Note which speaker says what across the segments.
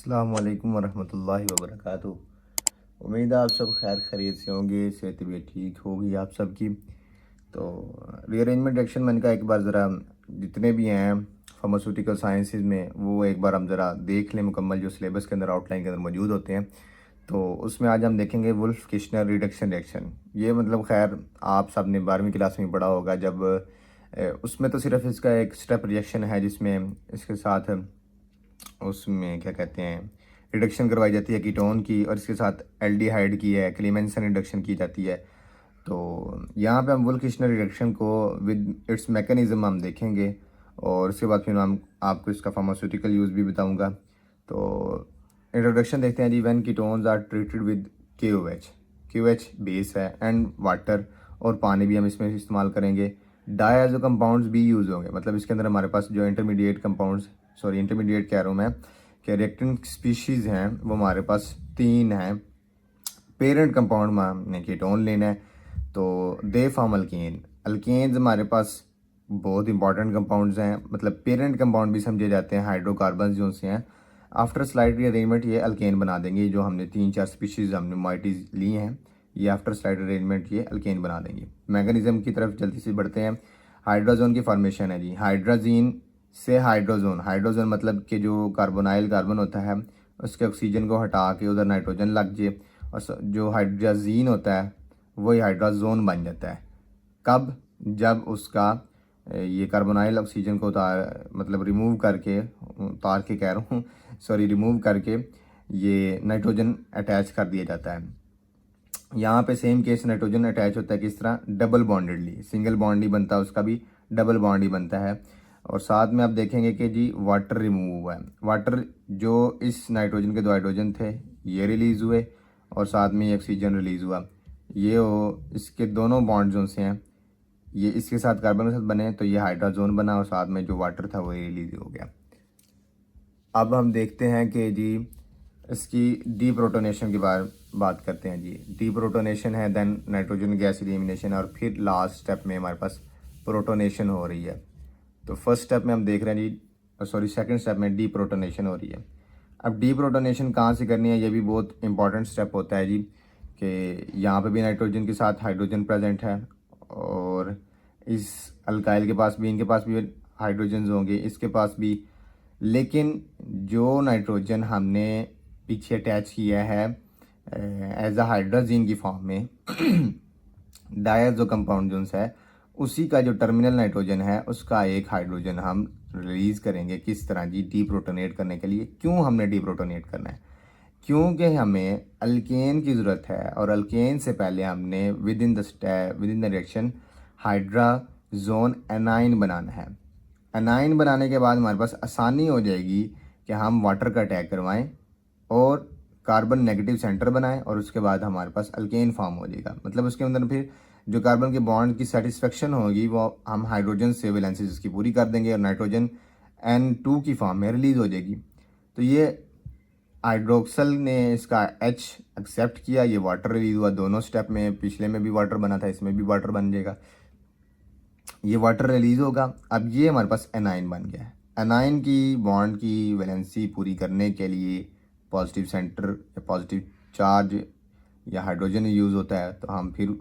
Speaker 1: अस्सलाम वालेकुम वरहमतुल्लाहि वबरकातुहू। उम्मीद है आप सब खैर खैरियत से होंगे, सेहत भी ठीक होगी आप सबकी। तो रीअरेंजमेंट रिएक्शन मैंने कहा एक बार ज़रा जितने भी हैं फार्मास्यूटिकल साइंसेज में वो एक बार हम ज़रा देख लें मुकम्मल, जो सिलेबस के अंदर आउटलाइन के अंदर मौजूद होते हैं। तो उसमें आज हम देखेंगे वुल्फ किश्नर रिडक्शन रिएक्शन। ये मतलब खैर आप सब ने 12वीं क्लास में पढ़ा होगा जब उसमें तो सिर्फ इसका एक स्टेप रिएक्शन है जिसमें इसके साथ उसमें क्या कहते हैं रिडक्शन करवाई जाती है कीटोन की, और इसके साथ एल्डिहाइड की है क्लीमेंसन रिडक्शन की जाती है। तो यहाँ पे हम वुल्फ-किश्नर रिडक्शन को विद इट्स मैकेनिज्म हम देखेंगे, और उसके बाद फिर हम आपको इसका फार्मास्यूटिकल यूज़ भी बताऊंगा। तो इंट्रोडक्शन देखते हैं जी। When ketones are treated with Q H base है एंड वाटर, और पानी भी हम इसमें इस्तेमाल करेंगे। डायज़ो कंपाउंड्स भी यूज़ होंगे, मतलब इसके अंदर हमारे पास जो इंटरमीडिएट कह रहा हूँ मैं, कि रिएक्टेंट स्पीशीज़ हैं वो हमारे पास 3 हैं। पेरेंट कंपाउंड में हमने कीटोन लेना है, तो दे फॉर्म अल्केन। अल्केन्स हमारे पास बहुत इंपॉर्टेंट कंपाउंड्स हैं, मतलब पेरेंट कंपाउंड भी समझे जाते हैं हाइड्रोकार्बन जो से हैं। आफ्टर स्लाइड अरेंजमेंट ये अल्केन बना देंगे, जो हमने 3-4 स्पीशीज़ हमने मोइटीज़ ली हैं, ये आफ्टर स्लाइड अरेंजमेंट ये अल्केन बना देंगे। मैकेनिज्म की तरफ जल्दी से बढ़ते हैं। हाइड्रोजोन की फॉर्मेशन है जी। हाइड्रोजीन से हाइड्रोजोन मतलब कि जो कार्बोनाइल कार्बन होता है उसके ऑक्सीजन को हटा के उधर नाइट्रोजन लग जाए, और जो हाइड्रोजीन होता है वही हाइड्रोजोन बन जाता है। कब? जब उसका ये कार्बोनाइल ऑक्सीजन को मतलब रिमूव करके ये नाइट्रोजन अटैच कर दिया जाता है। यहाँ पे सेम केस नाइट्रोजन अटैच होता है किस तरह? डबल बॉन्डेडली। सिंगल बॉन्ड नहीं बनता उसका भी, डबल बॉन्ड ही बनता है। और साथ में आप देखेंगे कि जी वाटर रिमूव हुआ है। वाटर जो इस नाइट्रोजन के 2 हाइड्रोजन थे ये रिलीज़ हुए, और साथ में ये ऑक्सीजन रिलीज़ हुआ। ये हो इसके दोनों बॉन्ड जो से हैं ये इसके साथ कार्बन के साथ बने, तो ये हाइड्रोजोन बना, और साथ में जो वाटर था वो रिलीज हो गया। अब हम देखते हैं कि जी इसकी डीप्रोटोनेशन की बात करते हैं जी। डीप्रोटोनेशन है, देन नाइट्रोजन गैस एलिमिनेशन, और फिर लास्ट स्टेप में हमारे पास प्रोटोनेशन हो रही है। तो फर्स्ट स्टेप में हम देख रहे हैं जी, सेकंड स्टेप में डीप्रोटोनेशन हो रही है। अब डीप्रोटोनेशन कहाँ से करनी है, ये भी बहुत इंपॉर्टेंट स्टेप होता है जी, कि यहाँ पे भी नाइट्रोजन के साथ हाइड्रोजन प्रेजेंट है, और इस अल्काइल के पास भी, इनके पास भी हाइड्रोजन होंगे, इसके पास भी। लेकिन जो नाइट्रोजन हमने पीछे अटैच किया है एज अ हाइड्रोजीन की फॉर्म में डायज़ो कंपाउंड जो है, उसी का जो टर्मिनल नाइट्रोजन है उसका एक हाइड्रोजन हम रिलीज करेंगे। किस तरह जी? डीप्रोटोनेट करने के लिए। क्यों हमने डीप्रोटोनेट करना है? क्योंकि हमें अल्केन की ज़रूरत है, और अल्केन से पहले हमने with in the reaction hydrazone anion बनाना है। एनाइन बनाने के बाद हमारे पास आसानी हो जाएगी कि हम वाटर का अटैक करवाएं और कार्बन नेगेटिव सेंटर बनाएं, और उसके बाद हमारे पास अल्केन फॉर्म हो जाएगा। मतलब उसके अंदर फिर जो कार्बन के बॉन्ड की सेटिस्फेक्शन होगी वो हम हाइड्रोजन से वैलेंसीज उसकी पूरी कर देंगे, और नाइट्रोजन N2 की फॉर्म में रिलीज हो जाएगी। तो ये हाइड्रोक्सल ने इसका H एक्सेप्ट किया, ये वाटर रिलीज हुआ दोनों स्टेप में। पिछले में भी वाटर बना था, इसमें भी वाटर बन जाएगा, ये वाटर रिलीज होगा। अब ये हमारे पास एनाइन बन गया है। एनाइन की बॉन्ड की वैलेंसी पूरी करने के लिए पॉजिटिव सेंटर या पॉजिटिव चार्ज या हाइड्रोजन यूज़ होता है, तो हम फिर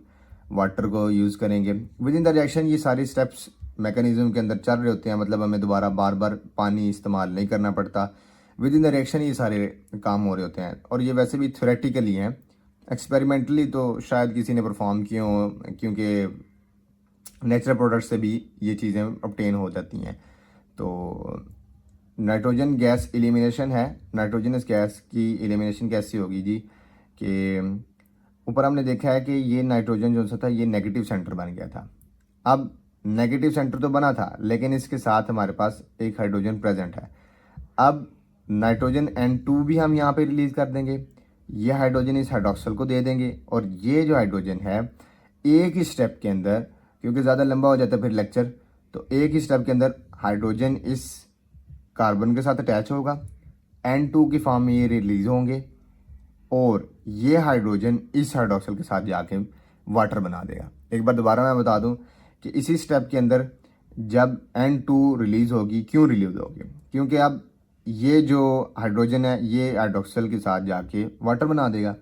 Speaker 1: वाटर को यूज़ करेंगे। विद इन द रिएक्शन ये सारी स्टेप्स मैकेनिज्म के अंदर चल रहे होते हैं, मतलब हमें दोबारा बार बार पानी इस्तेमाल नहीं करना पड़ता। विद इन द रिएक्शन ये सारे काम हो रहे होते हैं, और ये वैसे भी थ्योरेटिकली हैं। एक्सपेरिमेंटली तो शायद किसी ने परफॉर्म किए हों, क्योंकि नेचुरल प्रोडक्ट से भी ये चीज़ें ऑब्टेन हो जाती हैं। तो नाइट्रोजन गैस एलिमिनेशन है। नाइट्रोजनस गैस की एलिमिनेशन कैसी होगी जी, कि ऊपर हमने देखा है कि ये नाइट्रोजन जो सा था ये नेगेटिव सेंटर बन गया था। अब नेगेटिव सेंटर तो बना था, लेकिन इसके साथ हमारे पास एक हाइड्रोजन प्रेजेंट है। अब नाइट्रोजन N2 भी हम यहाँ पे रिलीज कर देंगे, ये हाइड्रोजन इस हाइड्रोक्सल को दे देंगे, और ये जो हाइड्रोजन है एक ही स्टेप के अंदर, क्योंकि ज़्यादा लंबा हो जाता है फिर लेक्चर, तो एक ही स्टेप के अंदर हाइड्रोजन इस कार्बन के साथ अटैच होगा, N2 की फॉर्म में ये रिलीज होंगे, और ये हाइड्रोजन इस हाइड्रोक्सल के साथ जाके वाटर बना देगा। एक बार दोबारा मैं बता दूं कि इसी स्टेप के अंदर जब N2 रिलीज होगी, क्यों रिलीज होगी? क्योंकि अब ये जो हाइड्रोजन है ये हाइड्रोक्सिल के साथ जाके वाटर बना देगा।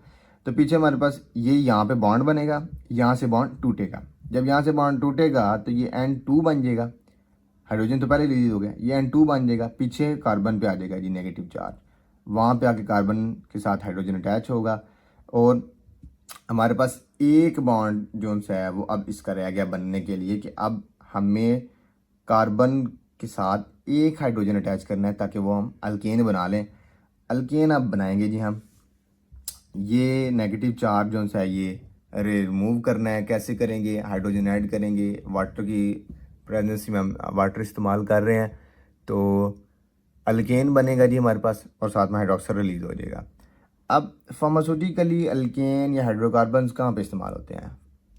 Speaker 1: तो पीछे हमारे पास ये यहाँ पे बॉन्ड बनेगा, यहाँ से बॉन्ड टूटेगा। जब यहाँ से बॉन्ड टूटेगा तो ये N2 बन जाएगा, हाइड्रोजन तो पहले रिलीज हो गया, ये N2 बन जाएगा, पीछे कार्बन पे आ जाएगा जी नेगेटिव चार्ज, वहाँ पे आके कार्बन के साथ हाइड्रोजन अटैच होगा और हमारे पास एक बॉन्ड जो सा है वो अब इसका रह गया बनने के लिए कि अब हमें कार्बन के साथ एक हाइड्रोजन अटैच करना है ताकि वो हम अल्केन बना लें। अल्केन अब बनाएंगे जी हम, ये नेगेटिव चार्ज जो सा है ये रिमूव करना है। कैसे करेंगे? हाइड्रोजन ऐड करेंगे, वाटर की प्रेजेंस में हम वाटर इस्तेमाल कर रहे हैं तो अल्केन बनेगा जी हमारे पास और साथ में हाइड्रोक्साइड रिलीज हो जाएगा। अब फार्मास्यूटिकली अल्केन या हाइड्रोकार्बन्स कहाँ पे इस्तेमाल होते हैं?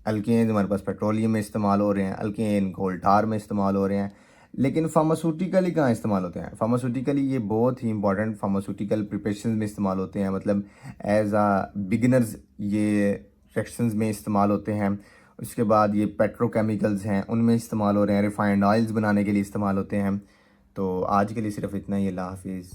Speaker 1: अल्केन हमारे पास पेट्रोलियम में इस्तेमाल हो रहे हैं, अल्केन कोल टार में इस्तेमाल हो रहे हैं, लेकिन फार्मास्यूटिकली कहाँ इस्तेमाल होते हैं? फार्मास्यूटिकली ये बहुत ही इंपॉर्टेंट फार्मास्यूटिकल प्रिपरेशन में इस्तेमाल होते हैं, मतलब एज आ बिगिनर्स ये रिएक्शंस में इस्तेमाल होते हैं। उसके बाद ये पेट्रोकेमिकल्स हैं उनमें इस्तेमाल हो रहे हैं, रिफाइंड ऑयल्स बनाने के लिए इस्तेमाल होते हैं। तो आज के लिए सिर्फ इतना ही। अल्लाह हाफिज़।